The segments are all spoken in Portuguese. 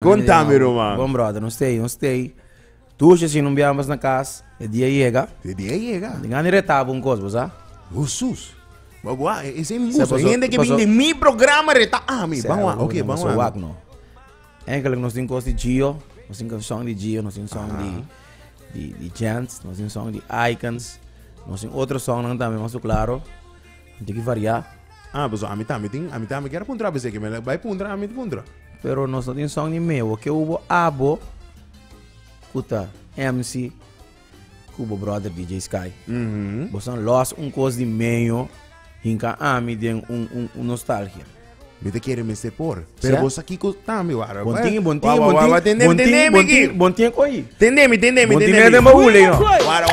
Contame, Roman. Bom, brother, não sei. Tu, se não viemos na casa, o dia chega. De dia llega. Ninguém retava coisa, sabe? Jesus. Bagua, esse é Você muso. Gente que vem de mi programa reta. Mi, vamos lá. Ok, vamos lá. Enkel, nós temos coisa de Gio, nós temos som de Gio, nós temos som de Gents, nós temos som de Icons, nós temos outro som também, mas claro, tem que variar. Mas a mim também quero puntra, você que me vai puntra, a mim puntra. Pero nós não temos som de meu, que houve abo, kuta, MC, kubo brother DJ Sky. Você lost coisa de meio, hinka ami tem nostalgia. Me te quiere me se por. Pero você aqui tá meu ara. Bontinho, coi. Tendeme. Bontinho de baule, ó. Wara.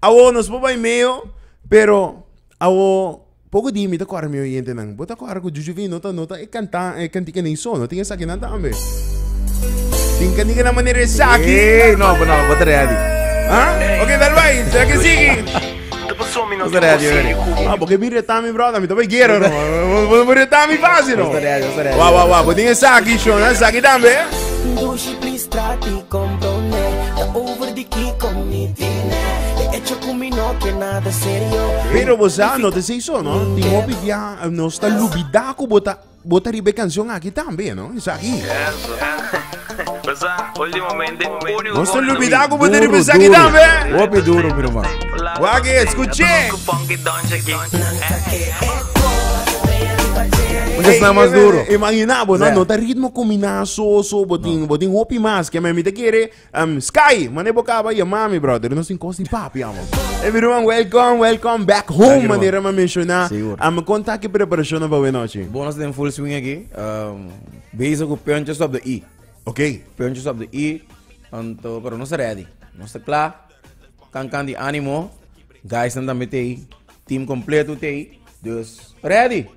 Awo nos po vai meio, pero awo pouco di mi te corre meu yente nang. Bota corre com Juju vi nota e cantica nem sono, tinha essa que não também. Tem cantica na maneira saki. Não, bota ready. Ok, dal vai, será que sigue? Bota ready. Porque mi retami, brother, mi também quero, no? Vou retami fácil, no? Bota ready. Wow, botinha saki, show, né? Saki também. Duši pristrati comprone da over di chi commitine e ciò come no che nada serio. Pero você não te sei só, não? Tem uma bibia, não está lubidaco bota ribe canção aqui também, não? Isso aqui. Não está lubidaco bota ribe isso aqui também. Opi duro, meu irmão. Guarda, escute. Onde está mais duro? Imagina, não tá ritmo combinado, botin hopi mais, que me te quer Sky, mane bocaba e mami, brother, não se encosta em papi, amo. Everyone, welcome back home, maneira me mencionar. Conta aqui preparação para a noite. Bom, nós temos full swing aqui, basic com punches of the E. Ok. Punches of the E, pero não está ready. Não está claro, can de ânimo, guys também tem, team completo tem, dus ready.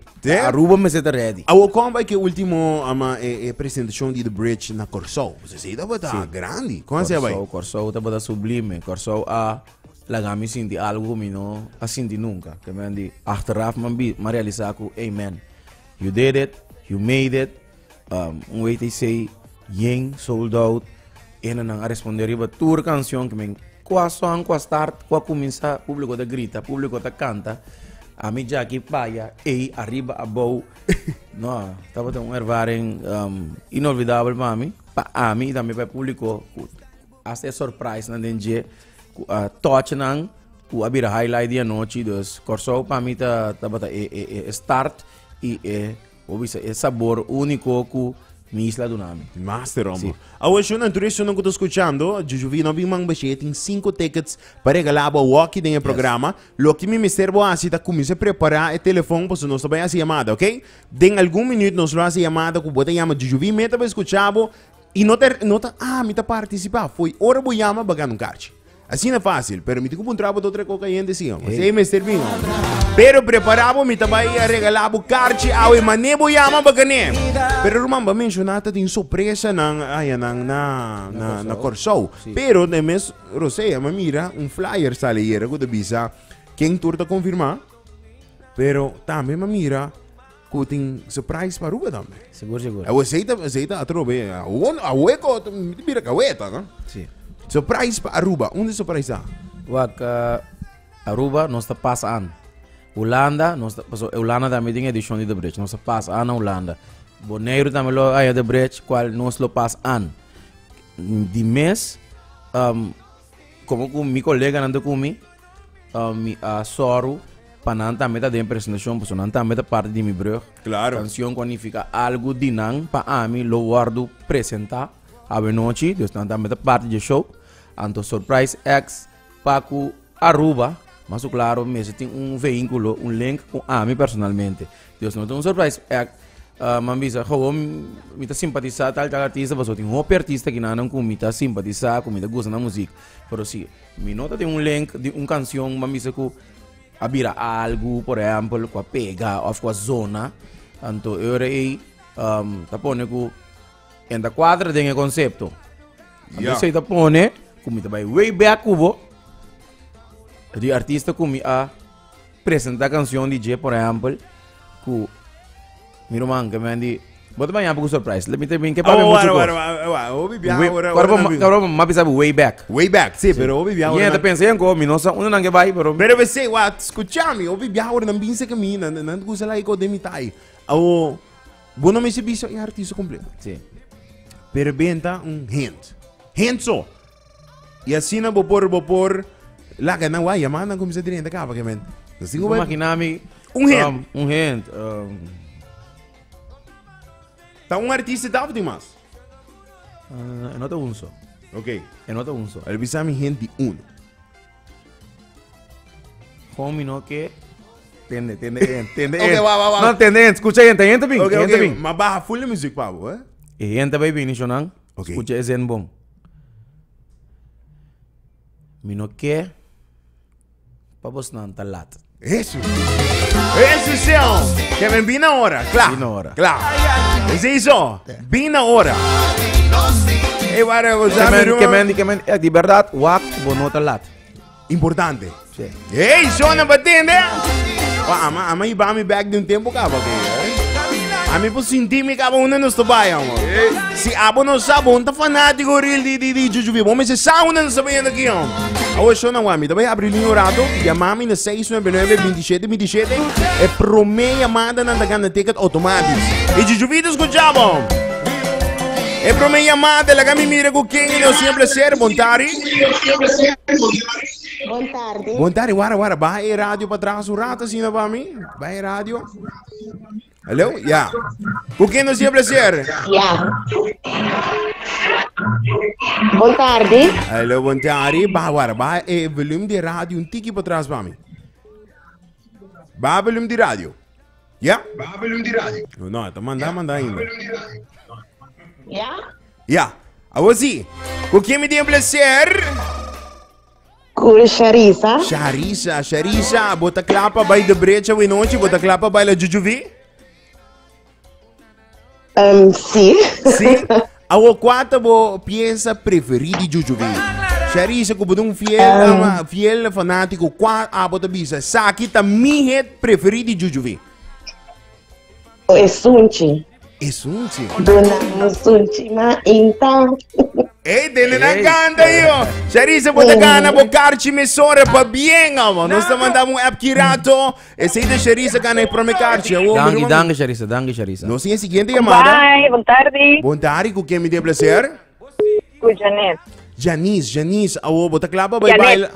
Aruba me seta ready. Como vai que o último apresentação de The Bridge na Corsol? Você sei da bota grande. Como você vai? Corsol tá bota sublime. Corsol lagami sinti algo que não asinti nunca. Que me andi achteraf man realizar com amen. You did it, you made it. Way they say yeng sold out. E não responder a tour canção que me qua song, qua start, qua começa, público da grita, público da canta. A mim já aqui paia, arriba, above. Não, estava tendo ervaring inolvidável para mim. Para mim também para o público. Até surprise na dia. Touch nang, o abrir highlight dia noite. Dus, corso para mim estava start e o sabor único que mi isla do nome. Master, amo. Hoje, na turista não estou escutando, Juju vi não vi mang baixet, tem 5 tickets para regalar a walk dentro do programa. Lo que me serve assim, tá começa a preparar o telefone para nós também essa chamada, ok? Em algum minuto nós vamos a chamada, que bota chama Juju vi, meta para escutar, e nota, me tá participar, foi hora vou chamar bagando um kart. Assim é fácil, pero me tenho que encontrar outra cocaína assim, mas aí me serve. Pero preparado, me também a regalar o kart, ao mané vou chamar bagané. Pero rumamba mencionata tem surpresa na Corsol. Pero de mes Rosé, mira, flyer sale hier, que bisa quem turta confirmar. Pero também mira, que tem surprise para Ruba também. Seguro. Eu aceita a trobe. A hueco, mira cahueta, não? Sim. Surprise para Aruba. Onde surprise? Aruba nós está passando. Holanda também tem edição de The Bridge. Nós está passando Holanda. Bonaire também lo hay The Bridge, qual nós lo passando. De mês, como com meu colega anda comigo, Soro, para também está de apresentação, porque não também está parte de meu brug. Claro. Canção qualifica algo de não para mim lo guardo apresentar a noite, dus não também está parte do show. Anto Surprise X para Aruba, mas claro, mesmo tem veículo, link com a mim personalmente. Deus não tem Surprise X, mambisa, me tá simpatizar tal artista, mas tem artista que não com me tá simpatizar, com me tá gosta da música. Pero se me nota tem link de canção, mambisa que abira algo, por exemplo, com a pega ou com a zona, anto eu aí tá pone que en da quadra tem o conceito. A você tá pone como vai way back cubo. De artista como a apresentar canção de DJ, por exemplo, que meu irmão que me Bota banyak aku surprise. Let me tell you, que Ah, para mucho. Obi biya ahora. Kalau mau bisa way back. Way back, sí, pero obi biya Y ahora. gente pensa en como minosa, uno não que vai, pero Pero você, escúchame, obi biya ahora nang binse kami, nan gusto lang ikaw demitai. Awo, bueno me servicio e artista completo. sí. Pero benta hint. Hint so. E assim na bopor, lá que não vai, yamana como se diria capa que men. Assim Como vai. imaginami Hint. Hint. Tá artista dava de mais. En otro unso. Ok. En otro unso. Ele bisa mi hint de Como no que tende. Ok, va. No, tende, escucha gente bien. Ok, Gente ok. bien. Mas barra full music, Pablo, eh? Y gente baby ni shonan. Ok. Escucha ese en bon. Mino que papos nan talat. Isso. Isso, senhor. Que vem bem na hora, claro. Bem na hora. Claro. É isso. Bem na hora. E para você Que men, de verdad, wak bono talat. importante. Sí. Ei, sona batendo. Ama iba mi back de um tempo cá, porque a mim por sentir me cabo uma nos trabalha, mano. Se abo não sabe, um tá fanático real de Jujubi. Vamos se sabe não sabe ainda aqui, ó. Agora só não ami, também abrir linha orado, chamar-me na 699-2727 é promeia chamada na ganha ticket automático. E Jujubi escutava. É promeia chamada, la gami mira com quem não sempre ser, Bontari. Boa tarde. Bontari, wara, vai rádio para trás o rato assim na para mim. Vai rádio. Hello? Ja. Com quem não sempre ser? Ja. Boa tarde. Hello, Bontari. Wara, vai volume de rádio um tique para trás para mim. Vai volume de rádio. Ja? Vai volume de rádio. Não, tá mandando ainda. Ja. Ja. Agora sim. Com quem me tem prazer? Com Charissa. Charissa, bota clapa vai de brecha e noite, bota clapa vai la Jujuvi? Sim. Sim. A quarta peça preferida de Jujuvi. Charissa, como um fiel fanático, qual a bota bisa? Saki tá minha hit preferida de Jujuvi. É Sunchi. É Sunchi. Dona Sunchi, mas então. Ei, tem na canta aí, ó. Charissa, bota gana, bocarci mesora pa bien, ó. Nós estamos mandando app kirato. Esse aí da Charissa gana para me carci. Dangue, Charissa. Nós temos a seguinte chamada. Bye, boa tarde. Boa tarde, com quem me tem prazer? Com Janete. Janice, bota clapa, bye bye.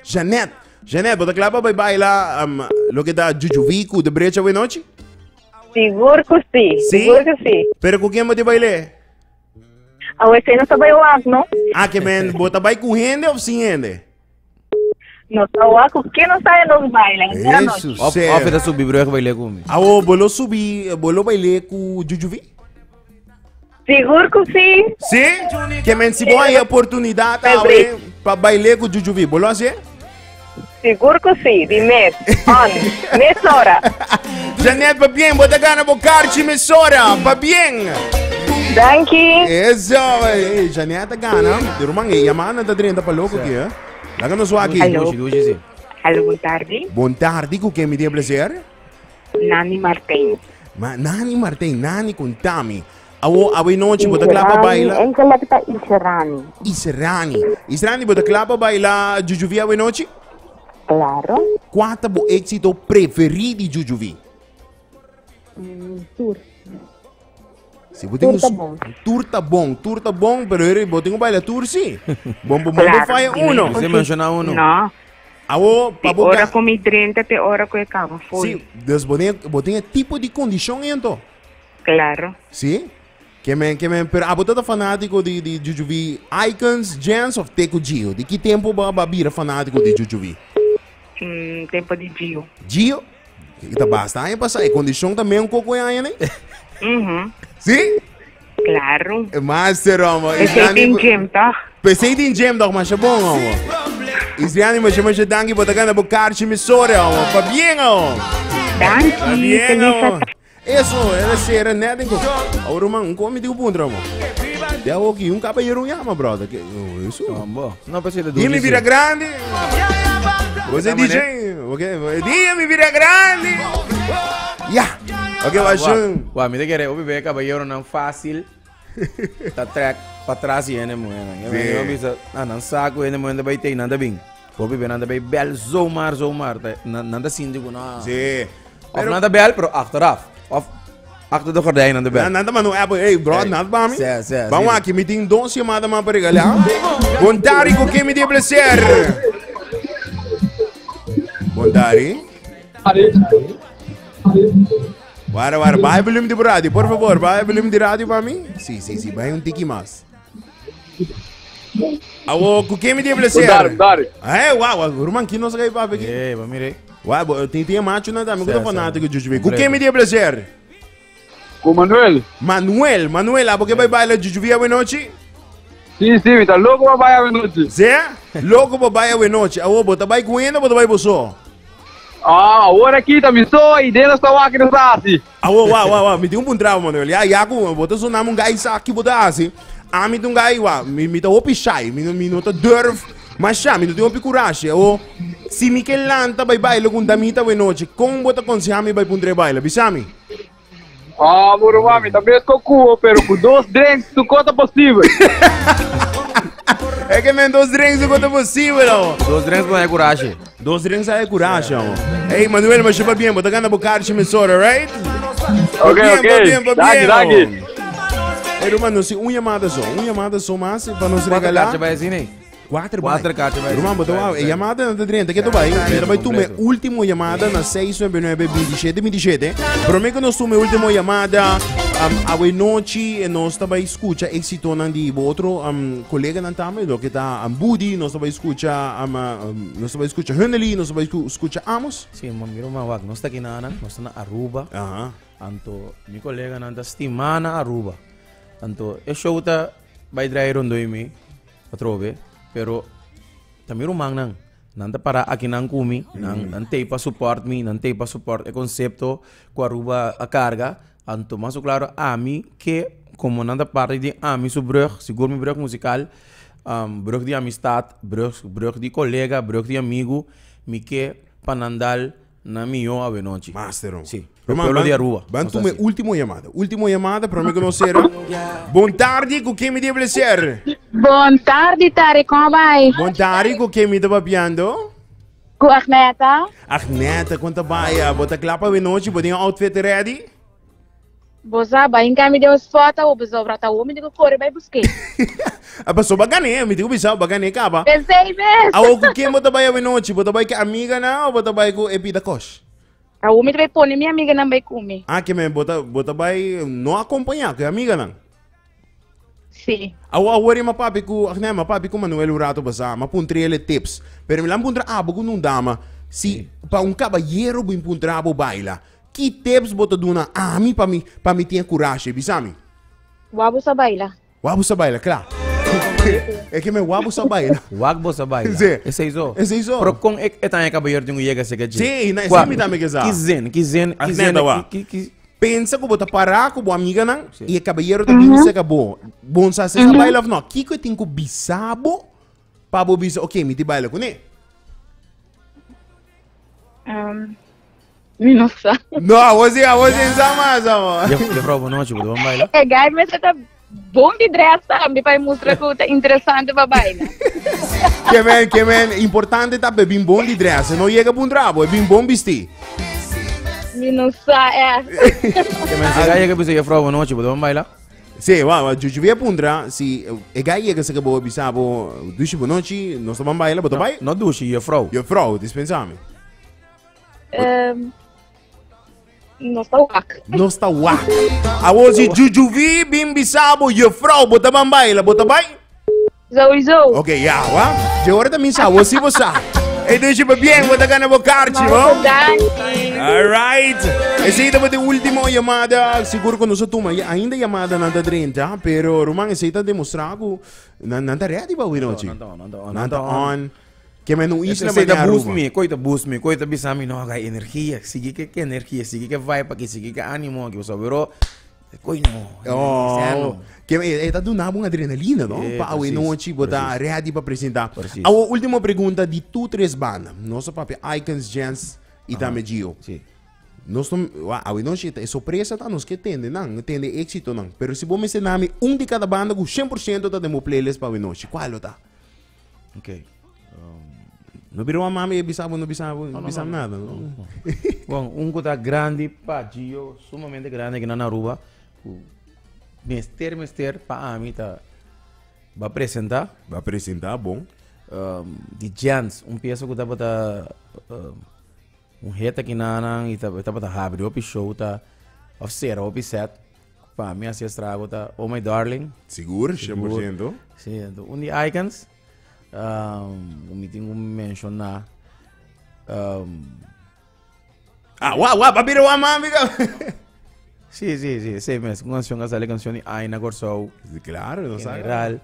Janete, bota clapa, bye bye lá, lo que dá Jujuvico de brecha hoje noite? Seguro que sim. Sim? Seguro que sim. Pero com quem me te baile? A você não sabe o ar, não? Ah, que men, bota vai com rende ou sem rende? Não sabe o ar, porque não sai nos bailes. Isso, Off da subir, bro, que vai ler comigo. Bolo subir, bolo baile com Jujuvi? Seguro que sim. Sim? Que men, se boa a oportunidade para bailar com Jujuvi, bolo assim? Seguro que sim. De mês. On. Mesora. Janete, pa bien, bota gana, bocarci mesora, pa bien. Danke. Eso, Janete gana. Pero man, yamana da 30 pa louco aqui, eh? Laga nos aqui. Alô. Duji. Alô, boa tarde. Boa tarde, com quem me tem prazer? Nani Martins. Nani Martin, Nani com Tami. Awo noite, bota clapa baila. Em que ela está Israni. Israni, bota clapa baila Jujuvi awo noite? Claro. Qual é o êxito preferido de Jujuvi? Tour. Se você tem bom. Tour tá bom, pero ele botou baila tour sim. Bom, Claro. faz uno. Você menciona uno. Não. Awo, Te hora comi 30, te hora que acaba. Sim, dus botem tipo de condição então. Claro. Sim? Que men, pero a botata fanático de Jujuvi Icons, Gens of Teco Gio. De que tempo ba bira fanático de Jujuvi? Tempo de Gio. Gio? Ita basta aí passar. E condição também pouco aí, né? Sim? Claro. Master, amor. Esse tem gem, tá? Pensei em gem, doch, mas é bom, amor. Israni, mas chama-se Dangi, botagana, bocarci, missora, amor. Pa bien, amor. Pa bien, Danke. amor. Isso, ela será nada. Agora, mano, come de punto, amor. Tem aqui um caballero yama, brother. Isso. Não, pensei de Dia me vira grande. Você DJ, ok? Dia me vira grande. Ya. Ok, Washun. Wa, me te quere, obi be caballero não fácil. Tá track para trás e ene moena. Eu bisa, não saco ene moena vai ter nada bem. Obi be nada bem bel zomaar, nada síndico na. Sim. Of nada bel, pero achteraf. Of achter de gordijn aan de bel. Nada, mano. Hey, bro, nada para mim. Sim. Vamos aqui, me tem 12 chamadas mais para regalar. Bondari, com quem me dê prazer? Bondari. Para, vai volume de rádio, por favor, vai volume de rádio para mim? Sim, vai um tique mais. Awo, com quem me dê prazer? Bondari. Uau, Roman, que não sei para aqui. Vamos mirei. Uau, tem macho na dama, que fanático de Jujuvi. Com quem me dê prazer? Com Manuel. Manuel, porque vai bailar Jujuvi a noite? Sim, tá louco para bailar a noite. Zé? Louco para bailar a noite. Awo, bota vai com ele ou bota vai você? Agora aqui tá me só e dentro está aqui no sasi. Uau, me tem um pontravo, Manuel. Já, bota só nome um gajo aqui, bota assim. Me tem um gajo, me tá opi shy, me não tá durf, mas já, me não tem opi coragem. Se me quer lanta, vai bailar com damita a noite, como bota consciência, vai pondre baila, bisami? Moro mami, também com cu, pero com 2 drinks tu conta possível. É que me 2 drinks não é possível. 2 drinks não é coragem. 2 drinks é coragem. Ei, Manuel, mas chupa bem, bota gana bocar de emissora, right? Ok. Daqui. Ei, Romano, se uma chamada só mais, para nos regalar. 4 cartas vai assim, né? 4 cartas vai assim. Romano, bota uma chamada na 30, que tu vai? Vai tomar última chamada na 699-2727. Prometo que nós tomamos a última chamada. A noite nós também escuta êxito de outro colega na tama, que está Budi, nós também escuta Henley, nós também escuta Amos. Sim, miro mawag, nós está aqui nós está na Aruba. Anto, meu colega nanda estima na Aruba. Anto, eu show tá vai trair me patrobe, pero tamiro mang nanda para aqui nang kumi, nang para support me, para support o concepto com Aruba a carga. Anto, mas claro, a mim que como nada parte de a mim su brug, seguro meu brug musical, brug de amistad, brug de colega, brug de amigo, me que panandal na minha a noite. Master. Sim. Romano, de Aruba. Vamos tomar última chamada para me conhecer. Boa tarde, com quem me deve prazer? Boa tarde, Tari, como vai? Boa tarde, com quem me está papiando? Com a Agneta. Agneta, quanto vai? Bota clapa a noite, bota um outfit ready? Boa, vai encaminhar as fotos, o pessoal brata o homem, digo, corre, vai buscar. A pessoa bagane, me digo, bisau, bagane ka ba? Pensei mesmo. Awo, com quem bota vai a noite? Bota vai com amiga na ou bota vai com epida kosh? A homem vai pôr, minha amiga não vai comer. Que me bota vai não acompanhar, que amiga não? Sim. Awo, awari mapapi ko Manuel Urato basa, mapuntre ele tips. Pero me lang puntra abo não dama, si pa um caballero bem puntra abo baila. Que tips bota duna ami para me ter coragem, bisami? Wabo sa baila. Wabo sa baila, claro. É que me wabo sa baila. Wabo sa baila. Sim. Esse é isso. Pero com etan caballero de um chega se que sim, na esse me dá me que za. Kizen. Pensa que bota parar com boa amiga não e o caballero também se acabou. Bom sa se baila não. Que eu tenho bisabo para bo bisa. Ok, me te baila com ele. Nossa. Não, você em Samasa. Eu provo noite, vamos bailar. É, gai, mas você tá bom de dress, sabe? Para mostrar que tá interessante para bailar. Que man, importante tá bem bom de dress. Não chega para um trabo, é bem bom vestir. Nossa, é. Que man, se gai, que você provo noite, vamos bailar. Sim, eu via pundra, se é gai que se acabou bisabo, duche boa noite, nós vamos bailar, bota vai? Não duche, eu provo. Eu provo, dispensame. Não está wak. Não está wak. A hoje Jujuvi bim bisabo yo frau bota bambaila bota bai. Zo. Ok, ya, wa. Je hora também sa você você. E deixa bem bota gana bocarchi, bom? Alright. Essa aí é a última chamada. Seguro que nós toma ainda chamada na 30, pero Roman essa aí tá demonstrando na ready ba winochi. Não on. Que me não isla mas é boost me, coita bisami não há energia, sigue que energia, sigue que vai para que sigue que ânimo, que você virou, coi não. Que está dando uma adrenalina, não? Para o noite botar ready para apresentar. A última pergunta de tu três bandas, nosso papi Icons, Jens e Tamegio. nós não, a não é surpresa tá nós que tende êxito não, pero se você me nome de cada banda com 100% tá demo playlist para nós, qual tá? Ok. Não virou uma mami bisabo, não bisabo nada, não. Bom, que tá grande, padio, sumamente grande que na Aruba, o Mester, para mim tá, vai apresentar. Vai apresentar, bom. De Jans, peça que tá para reta aqui na e tá para abrir o show tá oficera o set para mim assim estrago tá Oh My Darling seguro 100%. Sim, de Icons me tenho mencionar vai virar uma mami. Sim, sei mesmo, canção essa canção de Aina Corsou. Claro, não sabe. General,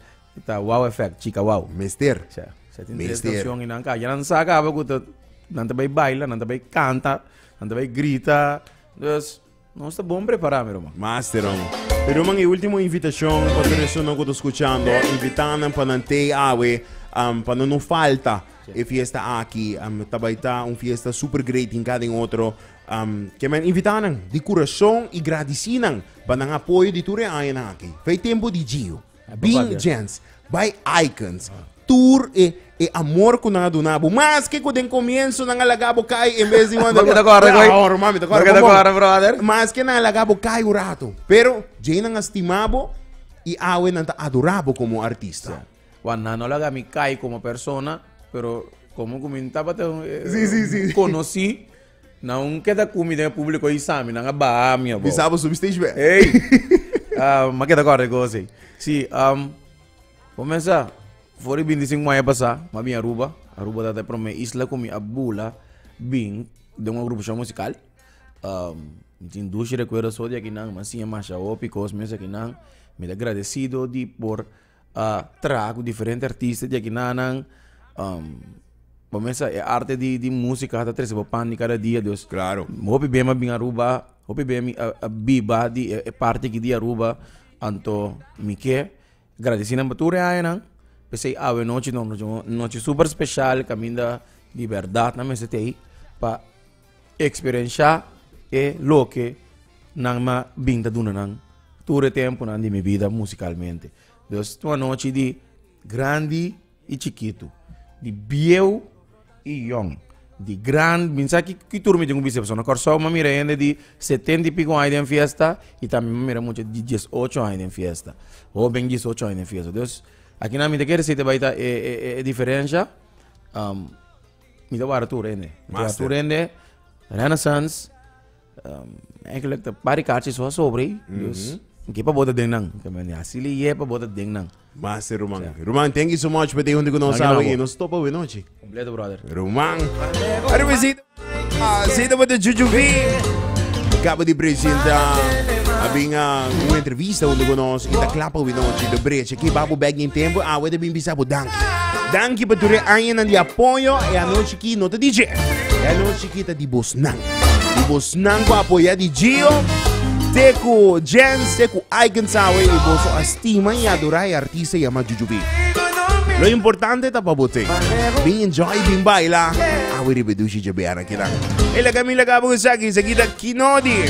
tá Wow Effect, chica wow. Mester. Você tem três canções e não cai, já não sabe que não também baila, não também canta, não também grita. Então, não está bom preparar, meu irmão. Master, pero uma última invitação para a pessoa que está escutando, invitando para não ter para não falta a fiesta aqui, também tá fiesta super great em cada outro. Que me invitaram de coração e agradeciam para o apoio de tudo aqui. Foi tempo de Gio, Bing Jens, by Icons, tour e amor com nada nabo. Mas que quando começo não alagabo cai em vez de uma brother. Mas que não alagabo cai o rato. Pero já não estimabo e awe não adorabo como artista. Quando não laga me cai como persona, pero como comentava sim. Conheci. Não queda comida público aí sabe, não é barra minha boa. Bisabo substage bem. Ei, mas queda agora coisa. Sim, começa. Fora 25 maio passar, mas bem Aruba tá até para uma isla como a Bula, bem de uma agrupação musical. Tem duas recuerdos só de aqui não, mas sim a marcha o picos mesmo aqui não. Me agradecido de por trago diferentes artistas de aqui não. Começa a arte de música até três pan de cada dia, Deus. Claro. Hope bem bem Aruba, hope bem a biba de parte que de Aruba, anto me que agradecido a tudo aí não. Pensei noite super especial, caminho da liberdade na mesa aí para experienciar lo que não me vinda do não todo tempo na minha vida musicalmente. Então, uma noite de grande e chiquito, de viejo e young, de grande, pensar que turma de um pessoa, na só uma mira ainda de 70 e pico anos em festa e também uma mira muito de 18 anos em festa, ou bem 18 anos em festa. Então, aqui na minha receita vai estar a diferença. Me dá para tudo ainda. Tudo ainda. Renaissance. É que le pari carte só sobre. Que para botar dentro não. Também assim ele é para botar dentro não. Master Roman, thank you so much por ter onde nós sabe nós topa o noite. Completo brother. Roman. Agora visita. Visita para Juju V. Acaba de apresentar uma entrevista onde nós kita clapa o noite de brecha que babu bag em tempo wede bem bisabo dank para tudo aí na de apoio e a noite que nota DJ. É a noite que tá de Bosnan para apoiar de Gio. Teco Jens, Teco Icons e boso estima e adorar artista chamado Juju V. Lo importante tá para você. Bem enjoy, bem baila. We ripetuci già bene che e la Camilla Capo che sa che si chiede chi nodi.